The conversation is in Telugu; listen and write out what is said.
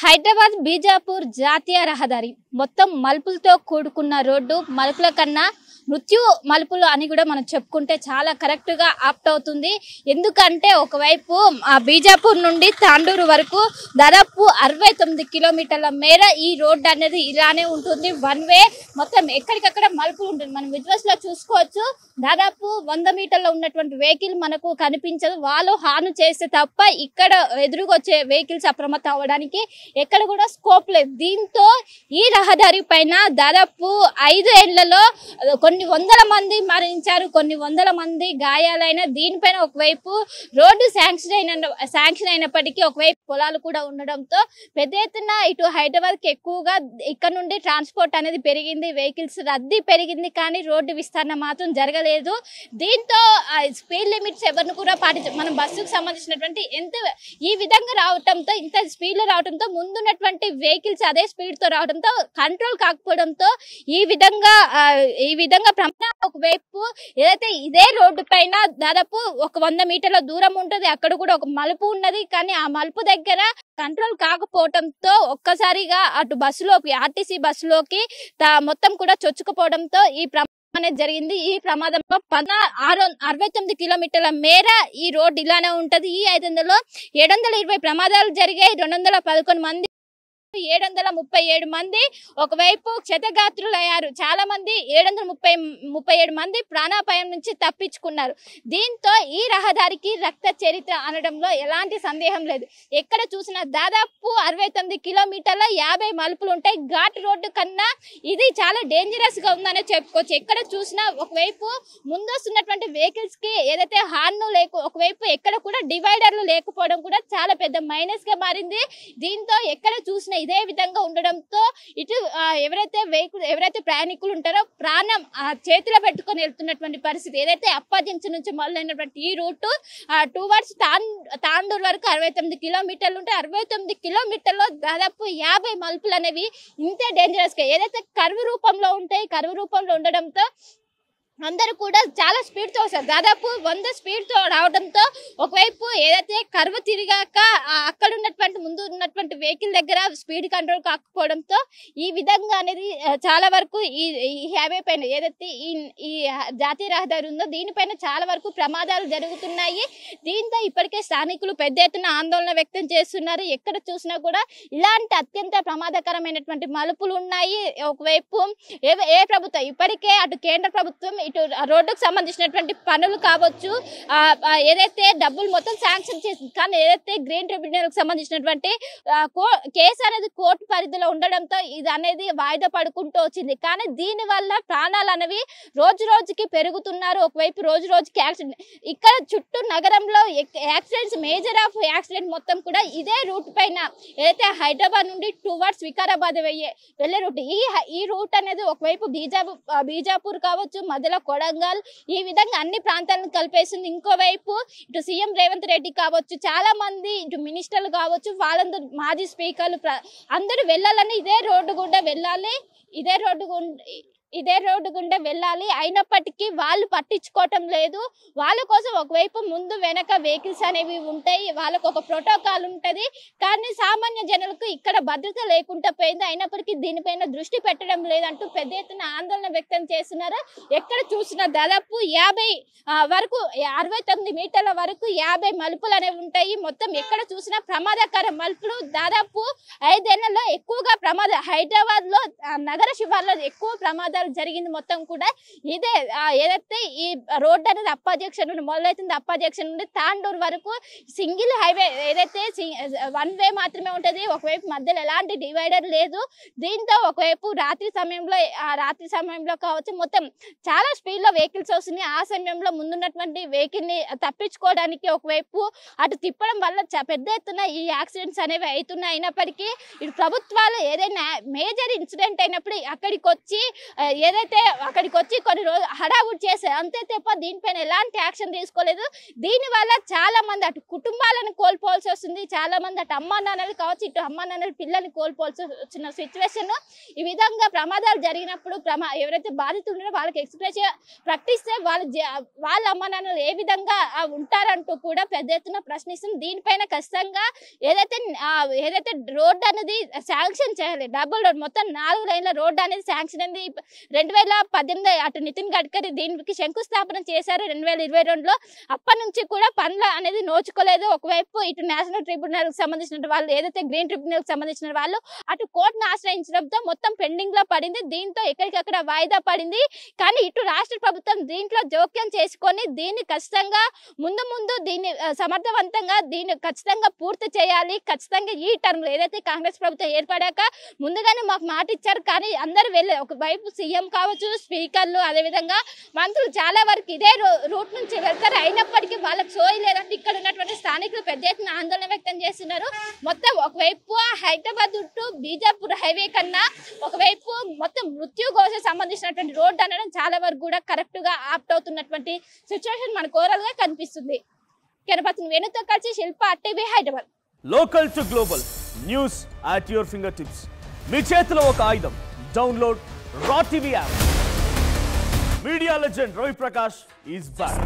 హైదరాబాద్ బీజాపూర్ జాతీయ రహదారి మొత్తం మలుపులతో కూడుకున్న రోడ్డు. మలుపుల కన్నా మృత్యు మలుపులు అని కూడా మనం చెప్పుకుంటే చాలా కరెక్ట్ గా ఆప్ట్ అవుతుంది. ఎందుకంటే ఒకవైపు బీజాపూర్ నుండి తాండూరు వరకు దాదాపు 69 కిలోమీటర్ల మేర ఈ రోడ్డు అనేది ఇలానే ఉంటుంది. వన్ వే మొత్తం ఎక్కడికక్కడ మలుపులు ఉంటుంది. మనం విజువల్స్ లో చూసుకోవచ్చు. దాదాపు 100 మీటర్ల ఉన్నటువంటి వెహికల్ మనకు కనిపించదు. వాళ్ళు హార్న్ చేస్తే తప్ప ఇక్కడ ఎదురుగా వచ్చే వెహికల్స్ అప్రమత్తం అవ్వడానికి ఎక్కడ కూడా స్కోప్ లేదు. దీంతో ఈ రహదారి పైన దాదాపు 5 ఏళ్లలో కొన్ని వందల మంది మరణించారు, కొన్ని వందల మంది గాయాలైన. దీనిపైన ఒకవైపు రోడ్డు శాంక్షన్ అయినప్పటికీ ఒకవైపు పొలాలు కూడా ఉండడంతో పెద్ద ఎత్తున ఇటు హైదరాబాద్ కి ఎక్కువగా ఇక్కడ నుండి ట్రాన్స్పోర్ట్ అనేది పెరిగింది, వెహికల్స్ రద్దీ పెరిగింది, కానీ రోడ్డు విస్తరణ మాత్రం జరగలేదు. దీంతో స్పీడ్ లిమిట్స్ ఎవరిని కూడా మనం బస్సుకు సంబంధించినటువంటి ఈ విధంగా రావడంతో, ఇంత స్పీడ్ లో రావడంతో ముందున్నటువంటి వెహికల్స్ అదే స్పీడ్ తో రావడంతో కంట్రోల్ కాకపోవడంతో ఈ విధంగా ఒకవైపు ఏదైతే ఇదే రోడ్డు పైన దాదాపు ఒక 100 మీటర్ల దూరం ఉంటుంది, అక్కడ కూడా ఒక మలుపు ఉన్నది. కానీ ఆ మలుపు దగ్గర కంట్రోల్ కాకపోవడంతో ఒక్కసారిగా అటు బస్సులోకి, ఆర్టీసీ బస్సులోకి మొత్తం కూడా చొచ్చుకుపోవడంతో ఈ అనేది జరిగింది. ఈ ప్రమాదంలో 69 కిలోమీటర్ల మేర ఈ రోడ్డు ఇలానే ఉంటది. ఈ 500లో 720 ప్రమాదాలు జరిగాయి. 211 మంది, 737 మంది ఒకవైపు క్షతగాత్రులయ్యారు. చాలా మంది 737 మంది ప్రాణాపాయం నుంచి తప్పించుకున్నారు. దీంతో ఈ రహదారికి రక్త చరిత్ర అనడంలో ఎలాంటి సందేహం లేదు. ఎక్కడ చూసినా దాదాపు 69 కిలోమీటర్ల 50 మలుపులు ఉంటాయి. ఘాట్ రోడ్డు కన్నా ఇది చాలా డేంజరస్ గా ఉందనే చెప్పుకోవచ్చు. ఎక్కడ చూసినా ఒకవైపు ముందొస్తున్నటువంటి వెహికల్స్ కి ఏదైతే హార్న్ ఒకవైపు ఎక్కడ కూడా డివైడర్లు లేకపోవడం కూడా చాలా పెద్ద మైనస్ గా మారింది. దీంతో ఎక్కడ చూసినా ఇదే విధంగా ఉండడంతో ఇటు ఎవరైతే ప్రయాణికులు ఉంటారో ప్రాణం చేతిలో పెట్టుకొని వెళ్తున్నటువంటి పరిస్థితి. ఏదైతే అప్పా జంక్షన్ నుంచి మొదలైనటువంటి ఈ రూట్ టువర్డ్స్ తాండూరు వరకు 69 కిలోమీటర్లు ఉంటాయి. 69 కిలోమీటర్లో దాదాపు 50 మలుపులు అనేవి ఇంతే డేంజరస్ గా ఏదైతే కర్వ్ రూపంలో ఉంటాయి. కర్వ్ రూపంలో ఉండడంతో అందరూ కూడా చాలా స్పీడ్ తో వస్తారు. దాదాపు 100 స్పీడ్ తో రావడంతో ఒకవైపు ఏదైతే కర్వ్ తిరిగాక అక్కడ ఉన్నటువంటి ముందు ఉన్నటువంటి వెహికల్ దగ్గర స్పీడ్ కంట్రోల్ కాకపోవడంతో ఈ విధంగా అనేది చాలా వరకు ఈ హైవే పైన ఏదైతే ఈ జాతీయ రహదారి ఉందో దీనిపైన చాలా వరకు ప్రమాదాలు జరుగుతున్నాయి. దీంతో ఇప్పటికే స్థానికులు పెద్ద ఎత్తున ఆందోళన వ్యక్తం చేస్తున్నారు. ఎక్కడ చూసినా కూడా ఇలాంటి అత్యంత ప్రమాదకరమైనటువంటి మలుపులు ఉన్నాయి. ఒకవైపు ఏ ప్రభుత్వం ఇప్పటికే అటు కేంద్ర ప్రభుత్వం ఇటు రోడ్డుకు సంబంధించినటువంటి పనులు కావచ్చు, ఏదైతే డబ్బులు మొత్తం శాంక్షన్ చేసింది, కానీ ఏదైతే గ్రీన్ ట్రిబ్యునల్ కు సంబంధించినటువంటి కేసు అనేది కోర్టు పరిధిలో ఉండడంతో ఇది అనేది వాయిదా పడుకుంటూ వచ్చింది. కానీ దీని వల్ల ప్రాణాలు అనేవి రోజు రోజుకి పెరుగుతున్నారు. ఒకవైపు రోజు రోజుకి యాక్సిడెంట్ ఇక్కడ చుట్టూ నగరంలో యాక్సిడెంట్స్, మేజర్ ఆఫ్ యాక్సిడెంట్ మొత్తం కూడా ఇదే రూట్ పైన ఏదైతే హైదరాబాద్ నుండి టువర్డ్స్ వికారాబాద్ వెళ్లే రూట్. ఈ రూట్ అనేది ఒకవైపు బీజాపూర్ కావచ్చు, మధ్యలో కొడంగల్, ఈ విధంగా అన్ని ప్రాంతాలను కలిపేస్తుంది. ఇంకోవైపు ఇటు సీఎం రేవంత్ రెడ్డి కావచ్చు, చాలా మంది ఇటు మినిస్టర్లు కావచ్చు, వాళ్ళందరూ మాజీ స్పీకర్లు అందరూ వెళ్ళాలని ఇదే రోడ్డు గుండా వెళ్ళాలి, ఇదే రోడ్డు గుండా వెళ్ళాలి. అయినప్పటికీ వాళ్ళు పట్టించుకోవటం లేదు. వాళ్ళ కోసం ఒకవైపు ముందు వెనక వెహికల్స్ అనేవి ఉంటాయి, వాళ్ళకు ఒక ప్రోటోకాల్ ఉంటది. కానీ సామాన్య జనులకు ఇక్కడ భద్రత లేకుండా పోయింది. అయినప్పటికీ దీనిపైన దృష్టి పెట్టడం లేదంటూ పెద్ద ఎత్తున ఆందోళన వ్యక్తం చేస్తున్నారు. ఎక్కడ చూసినా దాదాపు 69 మీటర్ల వరకు 50 మలుపులు అనేవి ఉంటాయి. మొత్తం ఎక్కడ చూసినా ప్రమాదకర మలుపులు. దాదాపు 5 ఏళ్లలో ఎక్కువగా హైదరాబాద్ లో నగర శివార్లో ఎక్కువ ప్రమాదాలు జరిగింది. మొత్తం కూడా ఇదే ఏదైతే ఈ రోడ్ అనేది అప్పా జంక్షన్ నుండి మొదలవుతుంది, అప్పా జంక్షన్ నుండి తాండూరు వరకు సింగిల్ హైవే, ఏదైతే 1 వే మాత్రమే ఉంటది. ఒకవైపు మధ్యలో ఎలాంటి డివైడర్ లేదు. దీంతో ఒకవైపు రాత్రి సమయంలో కావచ్చు మొత్తం చాలా స్పీడ్ లో వెహికల్స్ వస్తున్నాయి. ఆ సమయంలో ముందున్నటువంటి వెహికల్ ని తప్పించుకోవడానికి ఒకవైపు అటు తిప్పడం వల్ల పెద్ద ఎత్తున ఈ యాక్సిడెంట్స్ అనేవి అవుతున్నాయి. అయినప్పటికీ ఇటు ప్రభుత్వాలు ఏదైనా మేజర్ ఇన్సిడెంట్ అయినప్పుడు అక్కడికి వచ్చి కొన్ని రోజులు హడావుడి చేశారు, అంతే తప్ప దీనిపైన ఎలాంటి యాక్షన్ తీసుకోలేదు. దీని వల్ల చాలా మంది అటు కుటుంబాలను కోల్పోవాల్సి వస్తుంది. చాలా మంది అటు అమ్మా నాన్నలు కావచ్చు, ఇటు అమ్మా నాన్నలు పిల్లల్ని కోల్పోవాల్సి వచ్చిన సిచ్యువేషన్. ఈ విధంగా ప్రమాదాలు జరిగినప్పుడు ఎవరైతే బాధితులు ఉన్నారో వాళ్ళకి ఎక్స్ప్రెస్ ప్రకటిస్తే వాళ్ళ అమ్మా నాన్నలు ఏ విధంగా ఉంటారంటూ కూడా పెద్ద ఎత్తున ప్రశ్నిస్తుంది. దీనిపైన ఖచ్చితంగా ఏదైతే రోడ్ రోడ్డు అనేది శాంక్షన్ చేయాలి. డబుల్ రోడ్ మొత్తం 4 లైన్ల రోడ్డు అనేది శాంక్షన్ అయింది 2018. అటు నితిన్ గడ్కరీ దీనికి శంకుస్థాపన చేశారు 2022లో. అప్పటి నుంచి కూడా పనులు అనేది నోచుకోలేదు. ఒకవైపు ఇటు నేషనల్ ట్రిబ్యునల్ కి సంబంధించిన వాళ్ళు, ఏదైతే గ్రీన్ ట్రిబ్యునల్ కి సంబంధించిన వాళ్ళు అటు కోర్టును ఆశ్రయించడంతో మొత్తం పెండింగ్ లో పడింది. దీంతో ఎక్కడికక్కడ వాయిదా పడింది. కానీ ఇటు రాష్ట్ర ప్రభుత్వం దీంట్లో జోక్యం చేసుకొని దీన్ని ఖచ్చితంగా ముందు దీన్ని సమర్థవంతంగా దీన్ని ఖచ్చితంగా పూర్తి చేయాలి. ఖచ్చితంగా ఈ టర్మ్ ఏదైతే కాంగ్రెస్ ప్రభుత్వం ఏర్పడాక ముందుగానే మాకు మాట ఇచ్చారు. కానీ అందరూ వెళ్ళే ఒకవైపు సీఎం కావచ్చు, స్పీకర్లు, అదేవిధంగా మంత్రులు చాలా వరకు ఇదే రూట్ నుంచి వెళ్తారు. అయినప్పటికీ వాళ్ళకి సోయి లేదంటే ఇక్కడ ఉన్నటువంటి స్థానికులు పెద్ద ఎత్తున ఆందోళన వ్యక్తం చేస్తున్నారు. మొత్తం ఒకవైపు హైదరాబాద్ టు బీజాపూర్ హైవే కన్నా ఒకవైపు మొత్తం మృత్యు ఘోష సంబంధించినటువంటి రోడ్డు అనడం చాలా వరకు కూడా కరెక్ట్ గా ఆప్ట్ అవుతున్నటువంటి సిచ్యువేషన్ మనకు ఓవరాల్ గా కనిపిస్తుంది. కెనపతి వేణుతో కలిసి Shilpa, TV Hyderabad. Local to global news at your fingertips. మీ చేతిలో ఒక ఆయుధం. Download R TV app. Media legend Ravi Prakash is back.